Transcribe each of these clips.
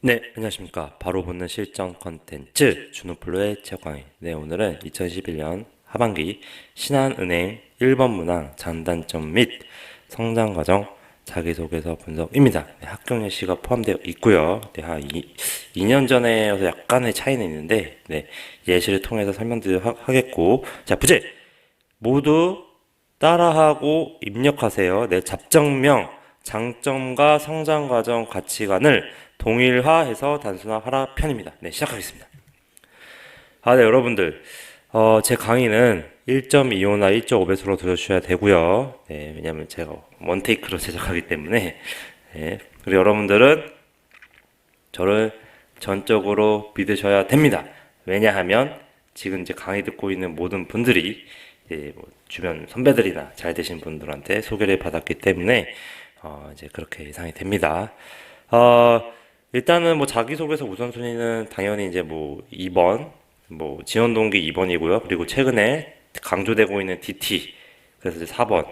네, 안녕하십니까. 바로 붙는 실전 컨텐츠 준호플로의 최강희. 네, 오늘은 2011년 하반기 신한은행 1번 문항 장단점 및 성장과정 자기소개서 분석입니다. 네, 합격 예시가 포함되어 있고요. 네, 한 2년 전에여서 약간의 차이는 있는데, 네, 예시를 통해서 설명드리도록 하겠고, 자, 부제 모두 따라하고 입력하세요. 내 잡정명, 장점과 성장과정 가치관을 동일화해서 단순화하라 편입니다. 네, 시작하겠습니다. 네, 여러분들. 제 강의는 1.25나 1.5배수로 들어주셔야 되고요. 네, 왜냐면 제가 원테이크로 제작하기 때문에. 네, 그리고 여러분들은 저를 전적으로 믿으셔야 됩니다. 왜냐하면 지금 이제 강의 듣고 있는 모든 분들이 뭐 주변 선배들이나 잘 되신 분들한테 소개를 받았기 때문에 이제 그렇게 예상이 됩니다. 어, 일단은 뭐 자기소개서 우선순위는 당연히 이제 뭐 2번, 뭐 지원 동기 2번이고요. 그리고 최근에 강조되고 있는 DT, 그래서 이제 4번,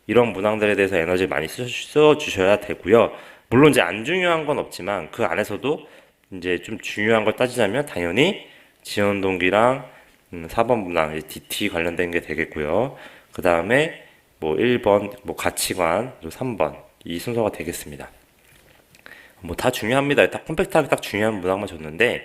이런 문항들에 대해서 에너지 많이 써주셔야 되고요. 물론 이제 안 중요한 건 없지만 그 안에서도 이제 좀 중요한 걸 따지자면 당연히 지원 동기랑 4번 문항, DT 관련된 게 되겠고요. 그 다음에 뭐 1번, 뭐 가치관, 그리고 3번, 이 순서가 되겠습니다. 뭐 다 중요합니다. 딱 컴팩트하게 딱 중요한 문항만 줬는데,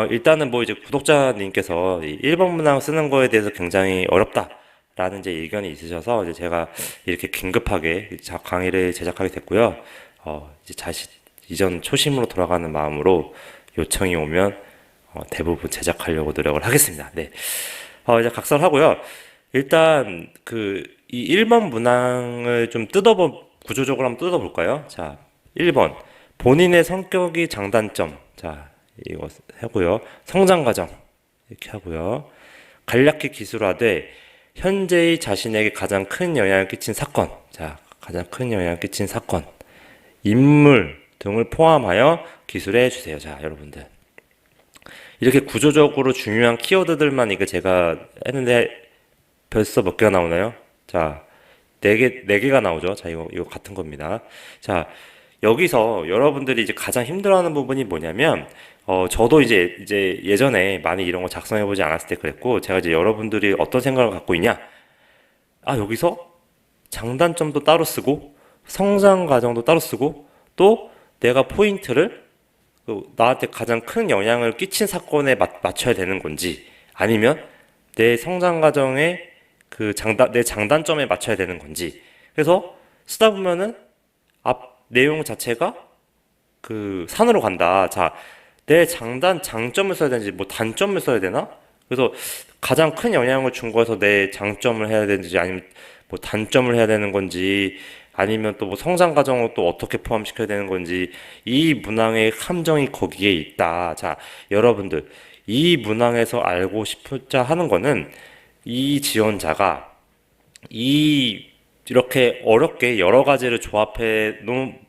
일단은 뭐 이제 구독자님께서 이 1번 문항 쓰는 거에 대해서 굉장히 어렵다라는 이제 의견이 있으셔서 이제 제가 이렇게 긴급하게 강의를 제작하게 됐고요. 이제 이전 초심으로 돌아가는 마음으로 요청이 오면 대부분 제작하려고 노력을 하겠습니다. 네. 이제 각설하고요. 일단 이 1번 문항을 좀 구조적으로 한번 뜯어볼까요? 자, 1번. 본인의 성격이 장단점. 자, 이거 하고요. 성장 과정. 이렇게 하고요. 간략히 기술화돼 현재의 자신에게 가장 큰 영향을 끼친 사건. 자, 가장 큰 영향을 끼친 사건. 인물 등을 포함하여 기술해 주세요. 자, 여러분들. 이렇게 구조적으로 중요한 키워드들만 이거 제가 했는데 벌써 몇 개가 나오나요? 자, 네 개가 나오죠. 자, 이거 같은 겁니다. 자, 여기서 여러분들이 이제 가장 힘들어하는 부분이 뭐냐면, 저도 이제 예전에 많이 이런 거 작성해보지 않았을 때 그랬고, 제가 이제 여러분들이 어떤 생각을 갖고 있냐? 여기서 장단점도 따로 쓰고, 성장 과정도 따로 쓰고, 또 내가 포인트를 나한테 가장 큰 영향을 끼친 사건에 맞춰야 되는 건지, 아니면 내 성장 과정에 내 장단점에 맞춰야 되는 건지. 그래서 쓰다 보면은 앞 내용 자체가 산으로 간다. 자, 내 장점을 써야 되는지, 뭐 단점을 써야 되나? 그래서 가장 큰 영향을 준 거에서 내 장점을 해야 되는지, 아니면 뭐 단점을 해야 되는 건지, 아니면 또 뭐 성장 과정을 또 어떻게 포함시켜야 되는 건지, 이 문항의 함정이 거기에 있다. 자, 여러분들, 이 문항에서 알고 싶자 하는 거는 이 지원자가 이렇게 어렵게 여러 가지를 조합해 놓은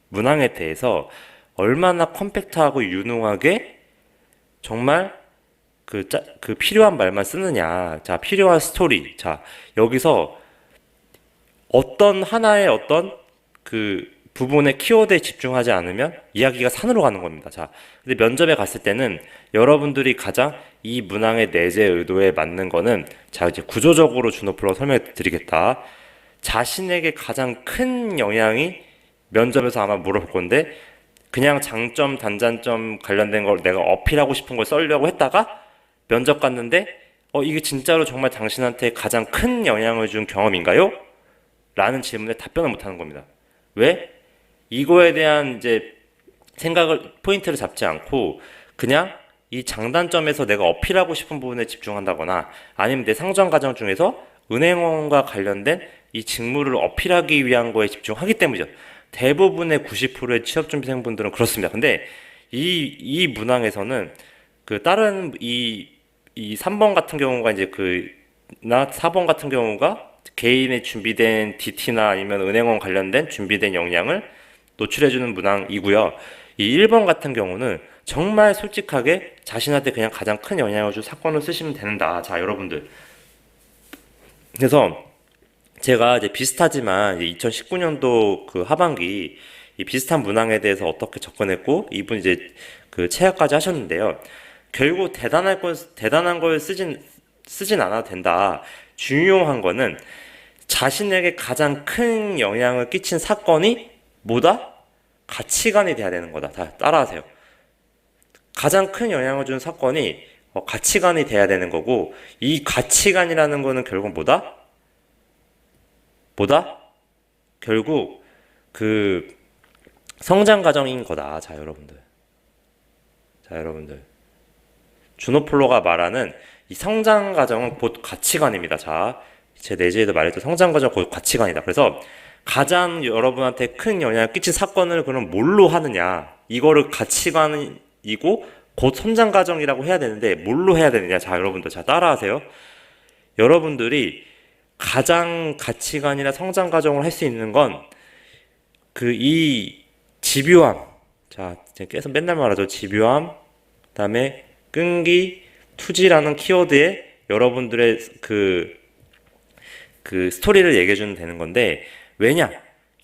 문항에 대해서 얼마나 컴팩트하고 유능하게 정말 그 필요한 말만 쓰느냐. 자, 필요한 스토리. 자, 여기서 어떤 하나의 어떤 부분의 키워드에 집중하지 않으면 이야기가 산으로 가는 겁니다. 자, 근데 면접에 갔을 때는 여러분들이 가장 이 문항의 내재 의도에 맞는 거는, 자, 이제 구조적으로 준호플로 설명해 드리겠다. 자신에게 가장 큰 영향이 면접에서 아마 물어볼 건데, 그냥 장점, 단장점 관련된 걸 내가 어필하고 싶은 걸 쓰려고 했다가 면접 갔는데, 이게 진짜로 정말 당신한테 가장 큰 영향을 준 경험인가요? 라는 질문에 답변을 못 하는 겁니다. 왜? 이거에 대한 이제 포인트를 잡지 않고 그냥 이 장단점에서 내가 어필하고 싶은 부분에 집중한다거나, 아니면 내 상장 과정 중에서 은행원과 관련된 이 직무를 어필하기 위한 거에 집중하기 때문이죠. 대부분의 90%의 취업준비생분들은 그렇습니다. 근데 이 문항에서는 다른 이 3번 같은 경우가 이제 나 4번 같은 경우가 개인의 준비된 DT나 아니면 은행원 관련된 준비된 역량을 노출해주는 문항이고요. 이 1번 같은 경우는 정말 솔직하게 자신한테 그냥 가장 큰 영향을 줄 사건을 쓰시면 된다. 자, 여러분들. 그래서 제가 이제 비슷하지만 2019년도 하반기 이 비슷한 문항에 대해서 어떻게 접근했고 이분 이제 그 체학까지 하셨는데요. 결국 대단한 걸 쓰진 않아도 된다. 중요한 거는 자신에게 가장 큰 영향을 끼친 사건이 뭐다? 가치관이 돼야 되는 거다. 다 따라하세요. 가장 큰 영향을 준 사건이 가치관이 돼야 되는 거고, 이 가치관이라는 거는 결국 뭐다? 결국 그 성장 과정인 거다. 자, 여러분들. 주노플로가 말하는 이 성장 과정은 곧 가치관입니다. 자, 제 내지에도 말했죠. 성장 과정은 곧 가치관이다. 그래서 가장 여러분한테 큰 영향을 끼친 사건을 그럼 뭘로 하느냐? 이거를 가치관이고 곧 성장 과정이라고 해야 되는데 뭘로 해야 되느냐? 자, 여러분들 자 따라하세요. 여러분들이 가장 가치관이나 성장 과정을 할 수 있는 건 그 이 집요함. 자, 제가 계속 맨날 말하죠. 집요함, 그다음에 끈기, 투지라는 키워드에 여러분들의 그 스토리를 얘기해주면 되는 건데, 왜냐?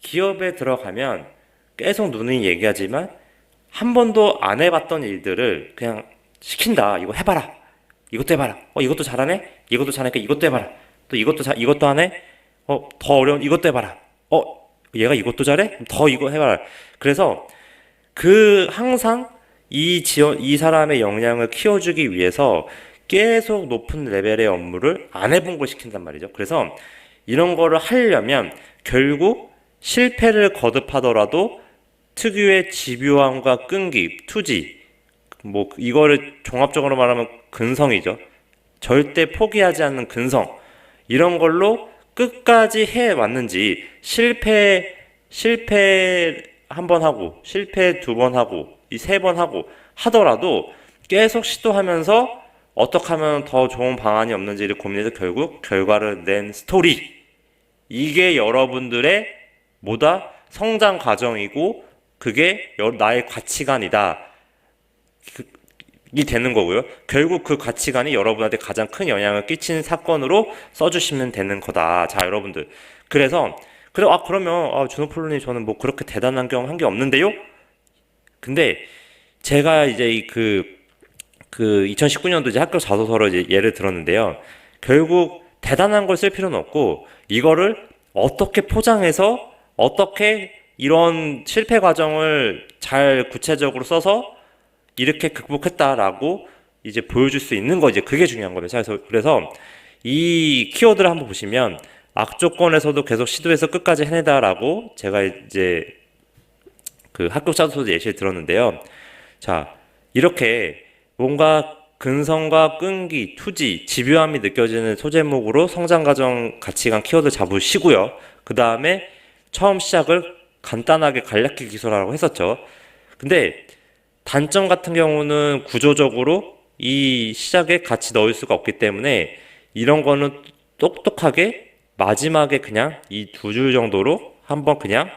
기업에 들어가면 계속 누누이 얘기하지만 한 번도 안 해봤던 일들을 그냥 시킨다. 이거 해봐라. 이것도 해봐라. 이것도 잘하네? 이것도 잘하니까 이것도 해봐라. 또 이것도 하네? 더 어려운 이것도 해봐라. 얘가 이것도 잘해? 더 이거 해봐라. 그래서 항상 이 사람의 역량을 키워주기 위해서 계속 높은 레벨의 업무를 안 해본 걸 시킨단 말이죠. 그래서 이런 거를 하려면 결국 실패를 거듭하더라도 특유의 집요함과 끈기, 투지, 뭐 이거를 종합적으로 말하면 근성이죠. 절대 포기하지 않는 근성, 이런 걸로 끝까지 해왔는지, 실패 한 번 하고 실패 두 번 하고 이 세 번 하고 하더라도 계속 시도하면서 어떻게 하면 더 좋은 방안이 없는지를 고민해서 결국 결과를 낸 스토리, 이게 여러분들의 성장 과정이고 그게 나의 가치관이다 이 되는 거고요. 결국 그 가치관이 여러분한테 가장 큰 영향을 끼친 사건으로 써주시면 되는 거다. 자, 여러분들. 그러면 준호플로님 저는 뭐 그렇게 대단한 경험 한 게 없는데요? 근데 제가 이제 그 2019년도 이제 학교 자소서로 이제 예를 들었는데요. 결국 대단한 걸 쓸 필요는 없고 이거를 어떻게 포장해서 어떻게 이런 실패 과정을 잘 구체적으로 써서 이렇게 극복했다라고 이제 보여줄 수 있는 거, 이제 그게 중요한 겁니다. 그래서 이 키워드를 한번 보시면 악조건에서도 계속 시도해서 끝까지 해내다라고 제가 이제 그 학교 자소서 예시를 들었는데요. 자, 이렇게 뭔가 근성과 끈기, 투지, 집요함이 느껴지는 소제목으로 성장과정 가치관 키워드 잡으시고요. 그 다음에 처음 시작을 간단하게 간략히 기술하라고 했었죠. 근데 단점 같은 경우는 구조적으로 이 시작에 같이 넣을 수가 없기 때문에 이런 거는 똑똑하게 마지막에 그냥 이 두 줄 정도로 한번 그냥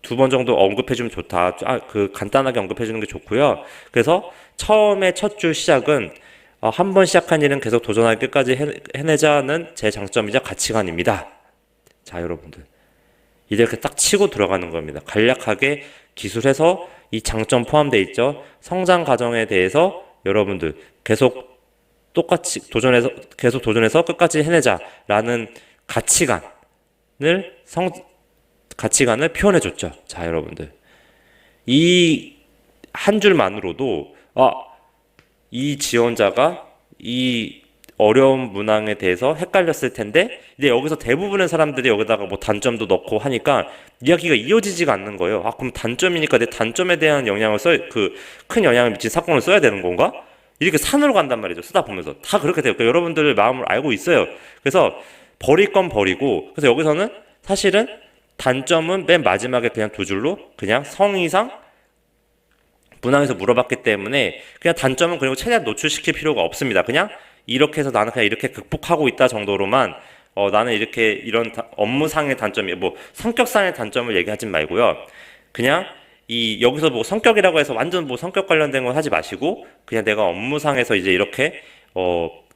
두 번 정도 언급해주면 좋다. 간단하게 언급해주는 게 좋고요. 그래서 처음에 첫 줄 시작은 한 번 시작한 일은 계속 도전하기 끝까지 해내자는 제 장점이자 가치관입니다. 자, 여러분들. 이렇게 딱 치고 들어가는 겁니다. 간략하게 기술해서 이 장점 포함되어 있죠. 성장 과정에 대해서 여러분들 계속 도전해서 끝까지 해내자라는 가치관을 표현해 줬죠. 자, 여러분들. 이 한 줄만으로도 이 지원자가 이 어려운 문항에 대해서 헷갈렸을 텐데, 근데 여기서 대부분의 사람들이 여기다가 뭐 단점도 넣고 하니까 이야기가 이어지지가 않는 거예요. 그럼 단점이니까 내 단점에 대한 큰 영향을 미친 사건을 써야 되는 건가? 이렇게 산으로 간단 말이죠. 쓰다 보면서. 다 그렇게 돼요. 그러니까 여러분들 마음을 알고 있어요. 그래서 버릴 건 버리고, 그래서 여기서는 사실은 단점은 맨 마지막에 그냥 두 줄로 그냥 성의상 문항에서 물어봤기 때문에 그냥 단점은 그리고 최대한 노출시킬 필요가 없습니다. 그냥 이렇게 해서 나는 그냥 이렇게 극복하고 있다 정도로만 나는 이런 업무상의 단점이 뭐 성격상의 단점을 얘기하지 말고요. 그냥 여기서 뭐 성격이라고 해서 완전 뭐 성격 관련된 건 하지 마시고 그냥 내가 업무상에서 이제 이렇게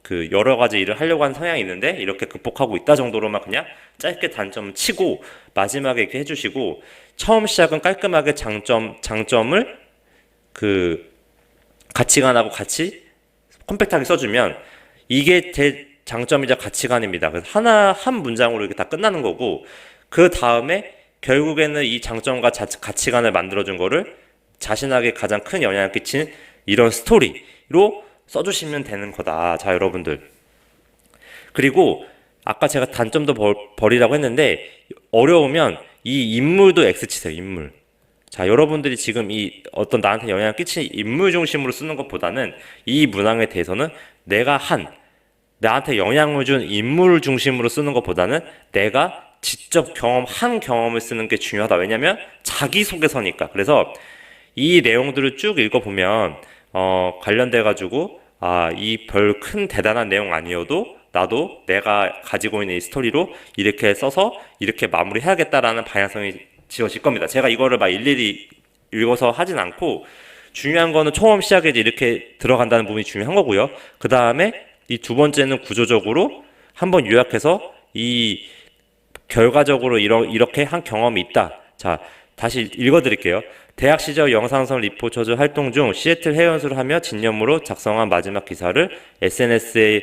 그 여러 가지 일을 하려고 하는 성향이 있는데 이렇게 극복하고 있다 정도로만 그냥 짧게 단점 치고 마지막에 이렇게 해주시고, 처음 시작은 깔끔하게 장점을 그 가치관하고 같이 컴팩트하게 써주면 이게 제 장점이자 가치관입니다. 그래서 한 문장으로 이렇게 다 끝나는 거고, 그 다음에 결국에는 이 장점과 가치관을 만들어준 거를 자신에게 가장 큰 영향을 끼친 이런 스토리로 써주시면 되는 거다. 자, 여러분들. 그리고 아까 제가 단점도 버리라고 했는데, 어려우면 이 인물도 X 치세요. 인물. 자, 여러분들이 지금 이 어떤 나한테 영향을 끼친 인물 중심으로 쓰는 것보다는 이 문항에 대해서는 나한테 영향을 준 인물 중심으로 쓰는 것보다는 내가 직접 한 경험을 쓰는 게 중요하다. 왜냐면 자기소개서니까. 그래서 이 내용들을 쭉 읽어보면 관련돼 가지고 이 별 큰 대단한 내용 아니어도 나도 내가 가지고 있는 이 스토리로 이렇게 써서 이렇게 마무리해야겠다라는 방향성이 지어질 겁니다. 제가 이거를 막 일일이 읽어서 하진 않고, 중요한 거는 처음 시작에 이렇게 들어간다는 부분이 중요한 거고요. 그 다음에 이 두 번째는 구조적으로 한번 요약해서 이 결과적으로 이렇게 한 경험이 있다. 자, 다시 읽어드릴게요. 대학 시절 영상성 리포터즈 활동 중 시애틀 해연수를 하며 진념으로 작성한 마지막 기사를 SNS에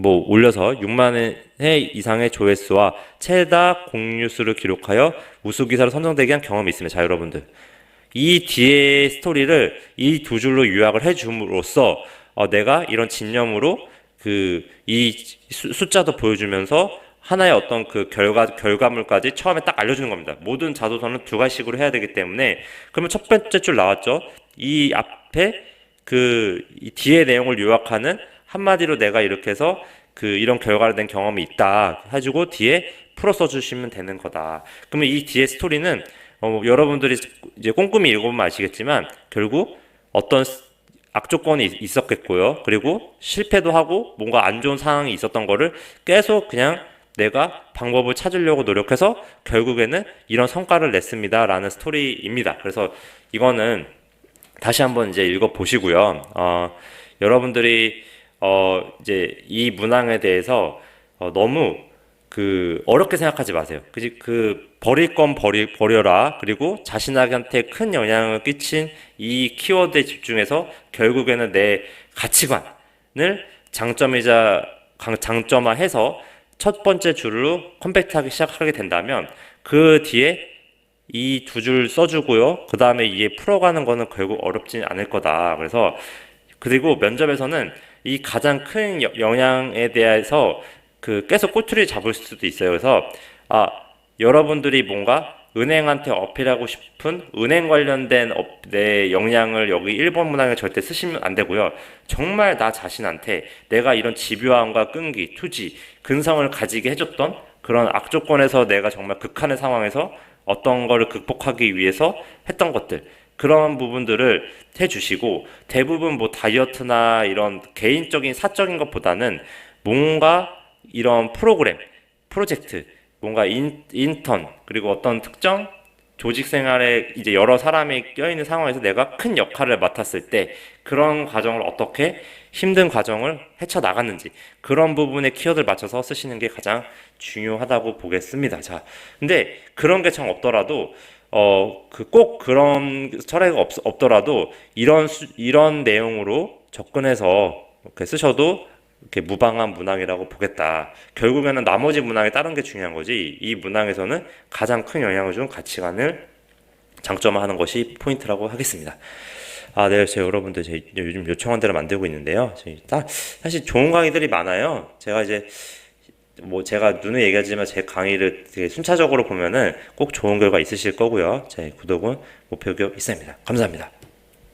올려서 6만 회 이상의 조회수와 최다 공유수를 기록하여 우수 기사로 선정되게 한 경험이 있습니다. 자, 여러분들. 이 뒤에 스토리를 이 두 줄로 요약을 해줌으로써 내가 이런 진념으로 이 숫자도 보여주면서 하나의 어떤 그 결과물까지 처음에 딱 알려주는 겁니다. 모든 자소서는 두 가지식으로 해야 되기 때문에, 그러면 첫 번째 줄 나왔죠. 이 앞에 이 뒤에 내용을 요약하는 한마디로 내가 이렇게 해서 이런 결과를 낸 경험이 있다 해주고 뒤에 풀어 써주시면 되는 거다. 그러면 이 뒤에 스토리는 여러분들이 이제 꼼꼼히 읽어보면 아시겠지만 결국 어떤 악조건이 있었겠고요. 그리고 실패도 하고 뭔가 안 좋은 상황이 있었던 거를 계속 그냥 내가 방법을 찾으려고 노력해서 결국에는 이런 성과를 냈습니다 라는 스토리입니다. 그래서 이거는 다시 한번 이제 읽어보시고요. 여러분들이 이제 이 문항에 대해서 너무 어렵게 생각하지 마세요. 버릴 건 버려라. 그리고 자신한테 큰 영향을 끼친 이 키워드에 집중해서 결국에는 내 가치관을 장점화해서 첫 번째 줄로 컴팩트하게 시작하게 된다면 그 뒤에 이 두 줄 써주고요. 그 다음에 이에 풀어가는 거는 결국 어렵진 않을 거다. 그리고 면접에서는 이 가장 큰 영향에 대해서 계속 꼬투리 잡을 수도 있어요. 그래서 여러분들이 뭔가 은행한테 어필하고 싶은 은행 관련된 내 역량을 여기 1번 문항에 절대 쓰시면 안 되고요. 정말 나 자신한테 내가 이런 집요함과 끈기, 투지, 근성을 가지게 해줬던 그런 악조건에서 내가 정말 극한의 상황에서 어떤 거를 극복하기 위해서 했던 것들, 그런 부분들을 해주시고, 대부분 다이어트나 이런 개인적인 사적인 것보다는 뭔가 이런 프로젝트, 뭔가 인턴, 그리고 어떤 특정 조직 생활에 이제 여러 사람이 껴있는 상황에서 내가 큰 역할을 맡았을 때 그런 과정을 어떻게 힘든 과정을 헤쳐나갔는지, 그런 부분에 키워드를 맞춰서 쓰시는 게 가장 중요하다고 보겠습니다. 자, 근데 그런 게 참 없더라도 꼭 그런 철학이 없더라도 이런 내용으로 접근해서 이렇게 쓰셔도 이렇게 무방한 문항이라고 보겠다. 결국에는 나머지 문항에 다른 게 중요한 거지, 이 문항에서는 가장 큰 영향을 준 가치관을 장점화하는 것이 포인트라고 하겠습니다. 네, 여러분들 요즘 요청한 대로 만들고 있는데요. 사실 좋은 강의들이 많아요. 제가 눈에 얘기하지만 제 강의를 되게 순차적으로 보면은 꼭 좋은 결과 있으실 거고요. 제 구독은 목표격 있습니다. 감사합니다.